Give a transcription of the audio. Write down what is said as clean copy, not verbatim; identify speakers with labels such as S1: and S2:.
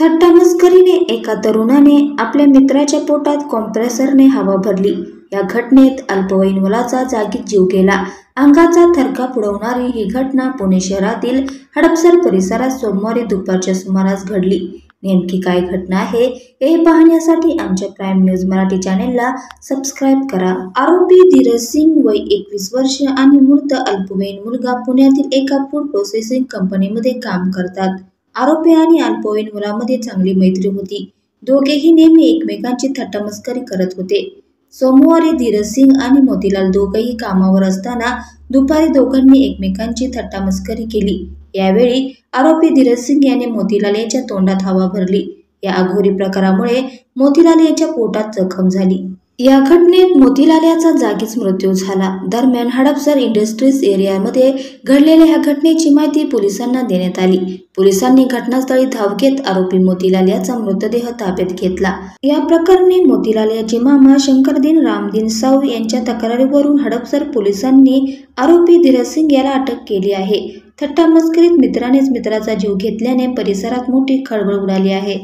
S1: थट्टामस्करीने एका तरुणाने आपल्या मित्राच्या पोटात कॉम्प्रेसरने हवा भरली। या घटनेत अल्पवयीन मुलाचा जागीच जीव गेला। अंगाचा थरकाप उडवणारी ही घटना पुणे शहरातील हडपसर परिसरात सोमवारी दुपारच्या सुमारास घडली। नेमकी काय घटना आहे हे पाहण्यासाठी आमच्या प्राईम न्यूज मराठी चॅनेलला सबस्क्राईब करा। आरोपी धीरज सिंग वय 21 वर्ष आणि मृत अल्पवयीन मुलगा पुण्यातील एका फूड प्रोसेसिंग कंपनीमध्ये काम करतात। आरोपी आणि अल्पवयीन मुलामध्ये चांगली मैत्री होती। दोघेही नेहमी एकमेकांची थट्टामस्करी करत होते। सोमवारी धीरज सिंग आणि मोतीलाल दोघेही कामावर असताना दुपारी दोघांनी एकमेकांची थट्टामस्करी केली। यावेळी आरोपी धीरज सिंग याने मोतीलाल याच्या तोंडात हवा भरली। या अघोरी प्रकारामुळे मोतीलाल याच्या पोटात जखम झाली। या घटनेत मोतीलाल याचा जागीच मृत्यू झाला। दरम्यान हडपसर इंडस्ट्रीज एरियामध्ये घडलेल्या या घटनेची माहिती पोलिसांना देण्यात आली। पोलिसांनी घटनास्थळी धाव घेत आरोपी मोतीलाल याचा मृतदेह ताब्यात घेतला। या प्रकरणी मोतीलाल याचे मामा शंकरदीन रामदीन साऊ यांच्या तक्रारीवरून हडपसर पोलिसांनी आरोपी धीरज सिंग याला अटक केली आहे। थट्टामस्करीत मित्रानेच मित्राचा जीव घेतल्याने परिसरात मोठी खळबळ उडाली आहे।